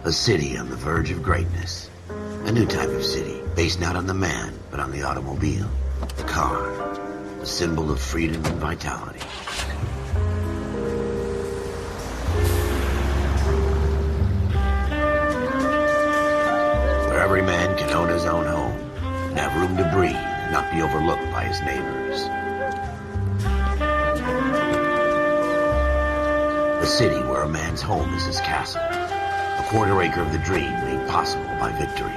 A city on the verge of greatness. A new type of city, based not on the man, but on the automobile. The car. A symbol of freedom and vitality. Where every man can own his own home and have room to breathe and not be overlooked by his neighbors. A city where a man's home is his castle. A quarter acre of the dream made possible by victory.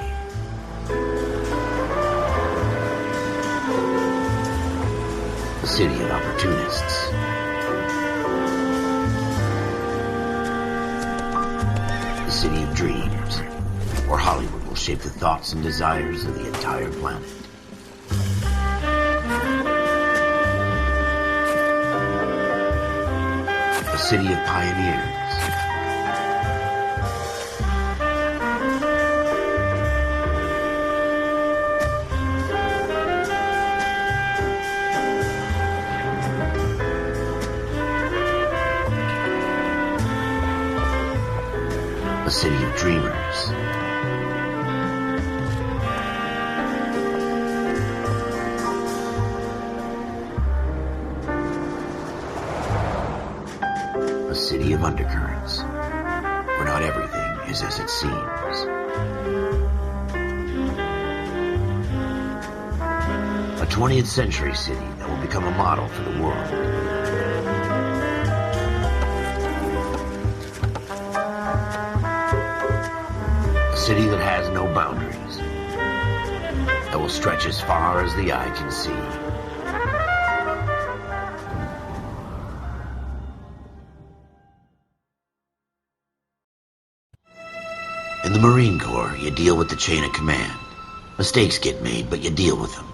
A city of opportunists. A city of dreams, where Hollywood will shape the thoughts and desires of the entire planet. A city of pioneers. A city of dreamers. A city of undercurrents, where not everything is as it seems. A 20th century city that will become a model for the world. A city that has no boundaries, that will stretch as far as the eye can see. In the Marine Corps, you deal with the chain of command. Mistakes get made, but you deal with them.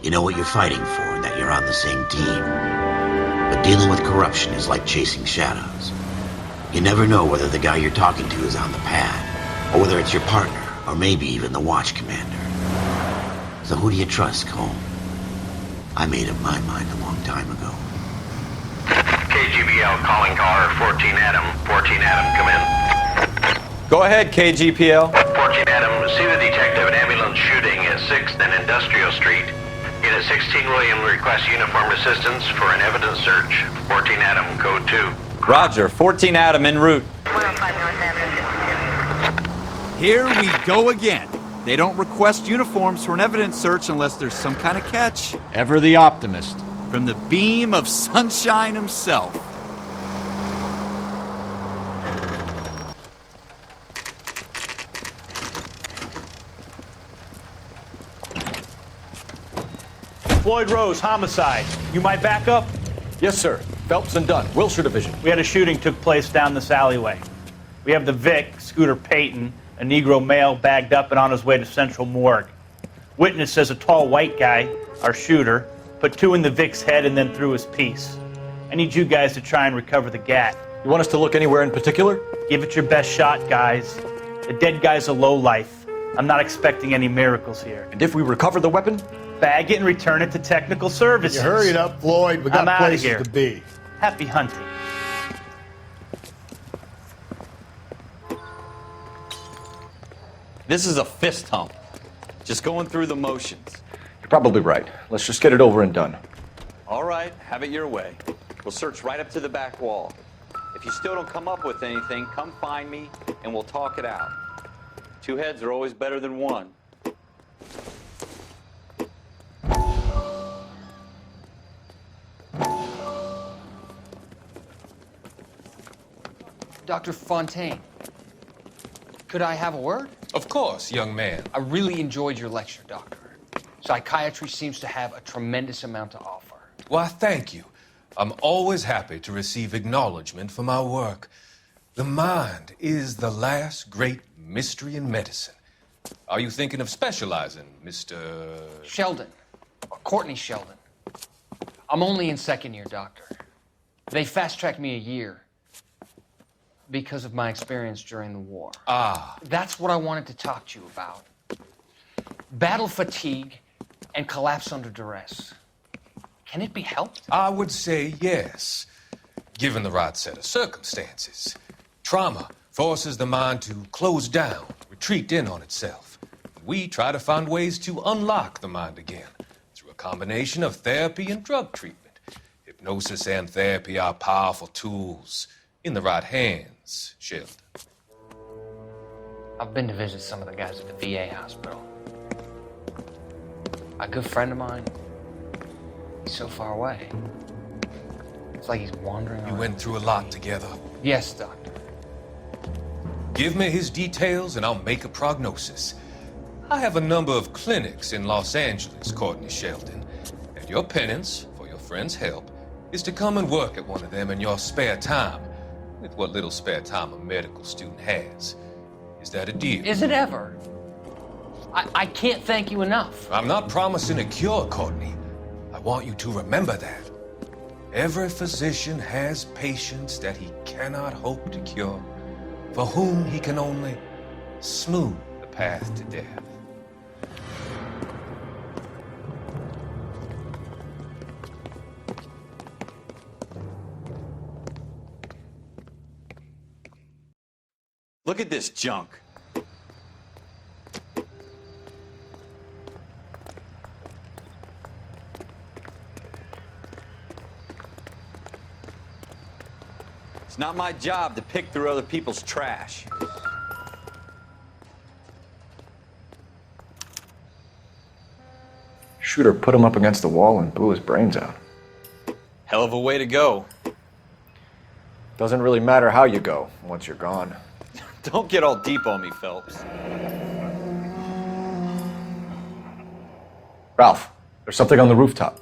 You know what you're fighting for and that you're on the same team. But dealing with corruption is like chasing shadows. You never know whether the guy you're talking to is on the pad, or whether it's your partner, or maybe even the watch commander. So who do you trust, Cole? I made up my mind a long time ago. KGBL calling caller 14 Adam. 14 Adam, come in. Go ahead, KGPL. 14 Adam, see the detective, an ambulance shooting at 6th and Industrial Street. Unit 16 William requests uniformed assistance for an evidence search. 14 Adam, code 2. Roger, 14 Adam en route. 105 North Avenue. Here we go again. They don't request uniforms for an evidence search unless there's some kind of catch. Ever the optimist. From the beam of sunshine himself. Floyd Rose, homicide. You might back up? Yes, sir. Phelps and Dunn, Wilshire Division. We had a shooting took place down this alleyway. We have the Vic, Scooter Payton, a Negro male bagged up and on his way to Central Morgue. Witness says a tall white guy, our shooter, put 2 in the Vic's head and then threw his piece. I need you guys to try and recover the gat. You want us to look anywhere in particular? Give it your best shot, guys. The dead guy's a lowlife. I'm not expecting any miracles here. And if we recover the weapon? Bag it and return it to technical services. You hurry it up, Floyd. We got I'm outta places here. to be. Happy hunting. This is a fist hump. Just going through the motions. You're probably right. Let's just get it over and done. All right, have it your way. We'll search right up to the back wall. If you still don't come up with anything, come find me and we'll talk it out. 2 heads are always better than 1. Dr. Fontaine, could I have a word? Of course, young man. I really enjoyed your lecture, Doctor. Psychiatry seems to have a tremendous amount to offer. Why, thank you. I'm always happy to receive acknowledgement for my work. The mind is the last great mystery in medicine. Are you thinking of specializing, Mr. Sheldon, or Courtney Sheldon. I'm only in 2nd year, Doctor. They fast-tracked me a year because of my experience during the war. Ah. That's what I wanted to talk to you about. Battle fatigue and collapse under duress. Can it be helped? I would say yes, given the right set of circumstances. Trauma forces the mind to close down, retreat in on itself. We try to find ways to unlock the mind again through a combination of therapy and drug treatment. Hypnosis and therapy are powerful tools in the right hands, Sheldon. I've been to visit some of the guys at the VA hospital. A good friend of mine, he's so far away. It's like he's wandering You around. went through a lot together. Yes, Doctor. Give me his details and I'll make a prognosis. I have a number of clinics in Los Angeles, Courtney Sheldon, and your penance for your friend's help is to come and work at one of them in your spare time, with what little spare time a medical student has. Is that a deal? Is it ever? I can't thank you enough. I'm not promising a cure, Courtney. I want you to remember that. Every physician has patients that he cannot hope to cure, for whom he can only smooth the path to death. Look at this junk. It's not my job to pick through other people's trash. Shooter put him up against the wall and blew his brains out. Hell of a way to go. Doesn't really matter how you go once you're gone. Don't get all deep on me, Phelps. Ralph, there's something on the rooftop.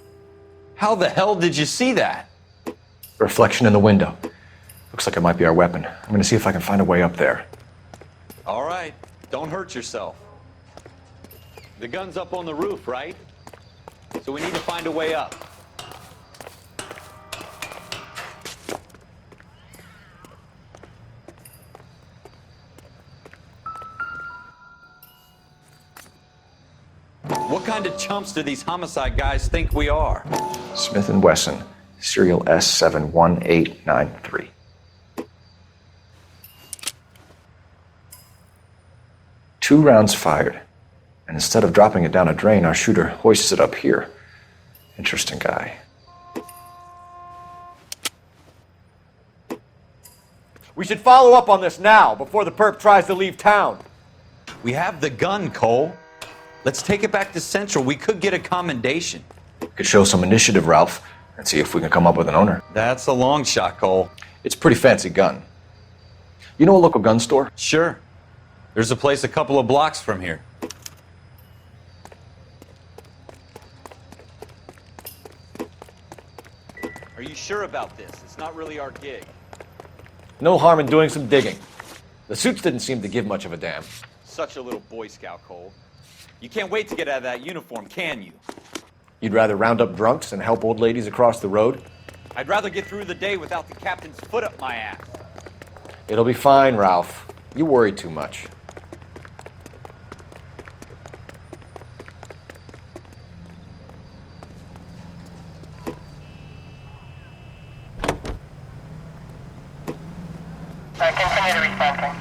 How the hell did you see that? Reflection in the window. Looks like it might be our weapon. I'm gonna see if I can find a way up there. All right, don't hurt yourself. The gun's up on the roof, right? So we need to find a way up. What kind of chumps do these homicide guys think we are? Smith & Wesson, serial S71893. 2 rounds fired. And instead of dropping it down a drain, our shooter hoists it up here. Interesting guy. We should follow up on this now, before the perp tries to leave town. We have the gun, Cole. Let's take it back to Central. We could get a commendation. Could show some initiative, Ralph, and see if we can come up with an owner. That's a long shot, Cole. It's a pretty fancy gun. You know a local gun store? Sure. There's a place a couple of blocks from here. Are you sure about this? It's not really our gig. No harm in doing some digging. The suits didn't seem to give much of a damn. Such a little Boy Scout, Cole. You can't wait to get out of that uniform, can you? You'd rather round up drunks and help old ladies across the road? I'd rather get through the day without the captain's foot up my ass. It'll be fine, Ralph. You worry too much. Continue to respond.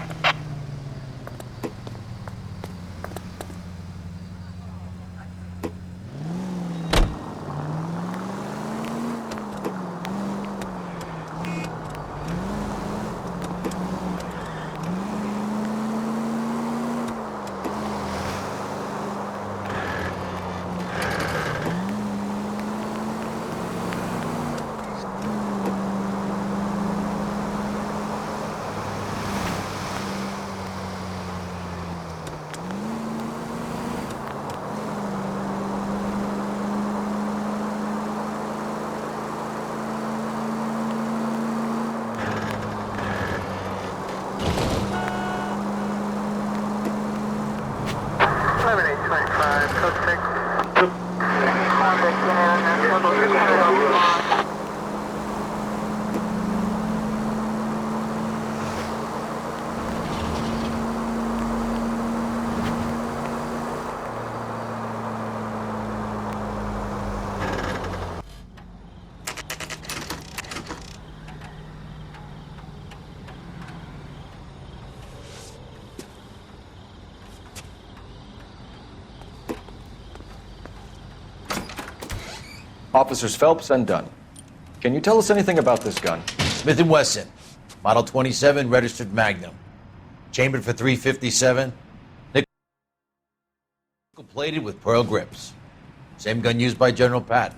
Officers Phelps and Dunn. Can you tell us anything about this gun? Smith & Wesson, Model 27, registered Magnum. Chambered for .357, nickel-plated with pearl grips. Same gun used by General Patton.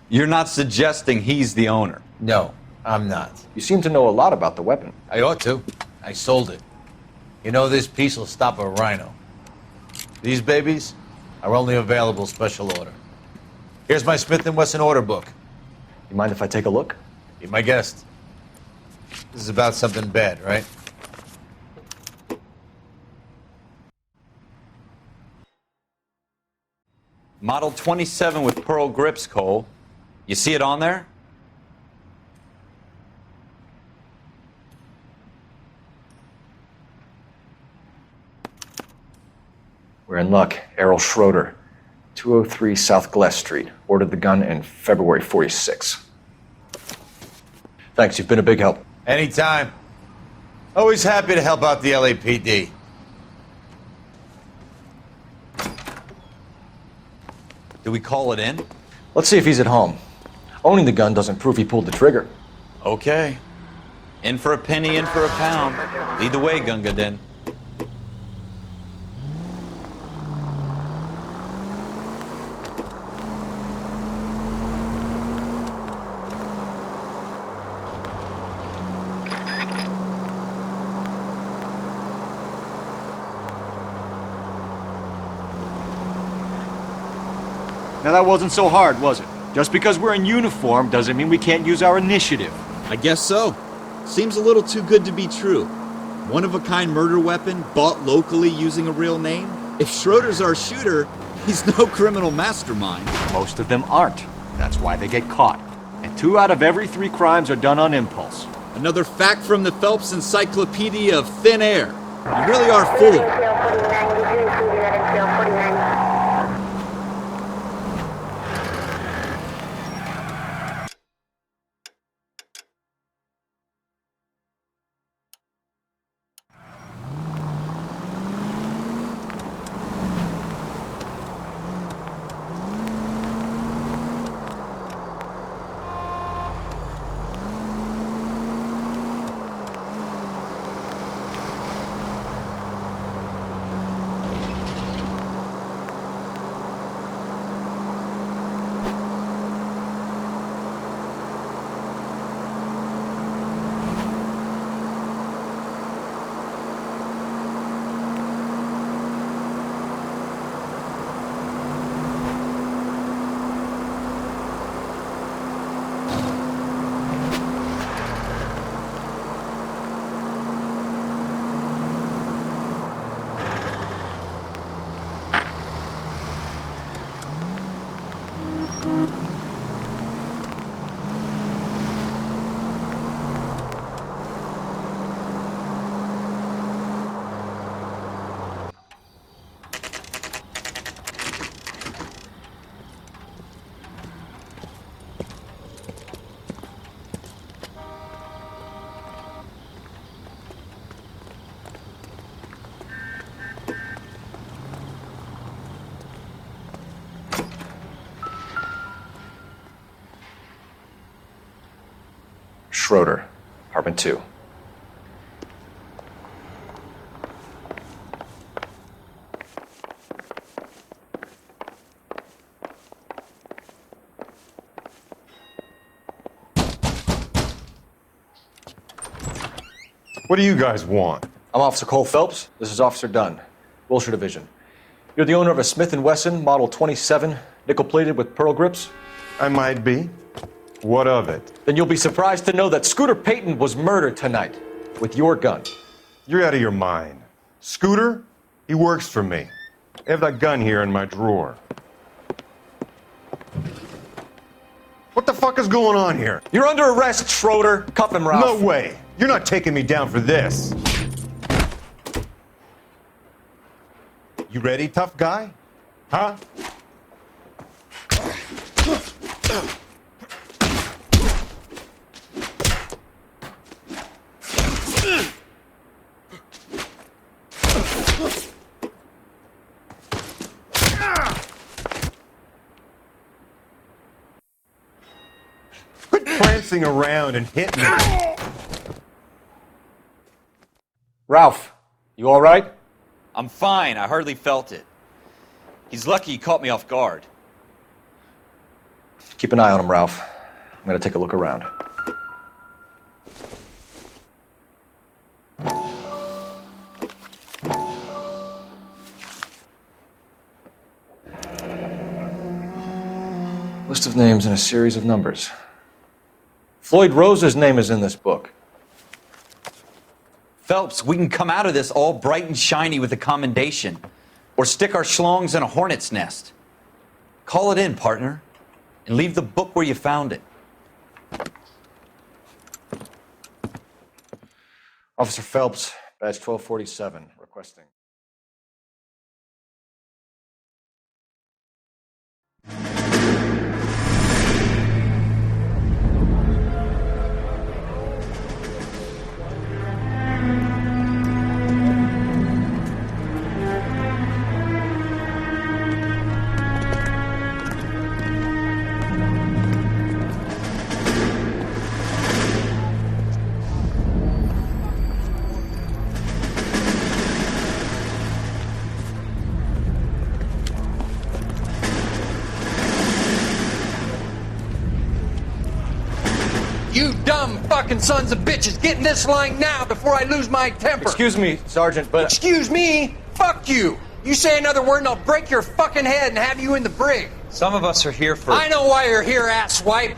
You're not suggesting he's the owner? No, I'm not. You seem to know a lot about the weapon. I ought to. I sold it. You know, this piece will stop a rhino. These babies are only available special order. Here's my Smith & Wesson order book. You mind if I take a look? Be my guest. This is about something bad, right? Model 27 with pearl grips, Cole. You see it on there? We're in luck. Errol Schroeder, 203 South Glass Street. Ordered the gun in February '46. Thanks, you've been a big help. Anytime. Always happy to help out the LAPD. Do we call it in? Let's see if he's at home. Owning the gun doesn't prove he pulled the trigger. Okay. In for a penny, in for a pound. Lead the way, Gunga Din. Now that wasn't so hard, was it? Just because we're in uniform doesn't mean we can't use our initiative. I guess so. Seems a little too good to be true. One-of-a-kind murder weapon bought locally using a real name? If Schroeder's our shooter, he's no criminal mastermind. Most of them aren't. That's why they get caught. And 2 out of every 3 crimes are done on impulse. Another fact from the Phelps Encyclopedia of Thin Air. You really are full of it. Schroeder, apartment 2. What do you guys want? I'm Officer Cole Phelps. This is Officer Dunn, Wilshire Division. You're the owner of a Smith & Wesson Model 27, nickel-plated with pearl grips? I might be. What of it? Then you'll be surprised to know that Scooter Payton was murdered tonight with your gun. You're out of your mind. Scooter? He works for me. I have that gun here in my drawer. What the fuck is going on here? You're under arrest, Schroeder. Cuff him, Ralph. No way. You're not taking me down for this. You ready, tough guy? Huh? everything around and hit me. Ralph, you all right? I'm fine. I hardly felt it. He's lucky he caught me off guard. Keep an eye on him, Ralph. I'm gonna take a look around. List of names and a series of numbers. Floyd Rose's name is in this book. Phelps, we can come out of this all bright and shiny with a commendation. Or stick our schlongs in a hornet's nest. Call it in, partner. And leave the book where you found it. Officer Phelps, badge 1247, requesting. You dumb fucking sons of bitches, get in this line now before I lose my temper. Excuse me, Sergeant, but... Excuse me? Fuck you. You say another word and I'll break your fucking head and have you in the brig. Some of us are here for... I know why you're here, asswipe.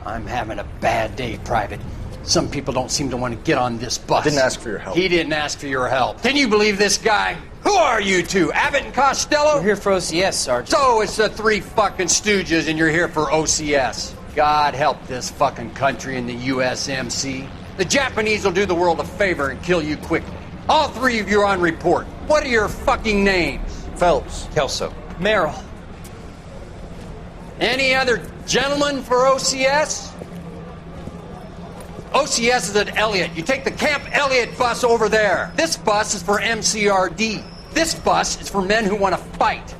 I'm having a bad day, Private. Some people don't seem to want to get on this bus. Didn't ask for your help. He didn't ask for your help. Can you believe this guy? Who are you two? Abbott and Costello? We're here for OCS, Sergeant. So it's the three fucking stooges and you're here for OCS. God help this fucking country and the USMC. The Japanese will do the world a favor and kill you quickly. All three of you are on report. What are your fucking names? Phelps. Kelso. Merrill. Any other gentlemen for OCS? OCS is at Elliott. You take the Camp Elliott bus over there. This bus is for MCRD. This bus is for men who want to fight.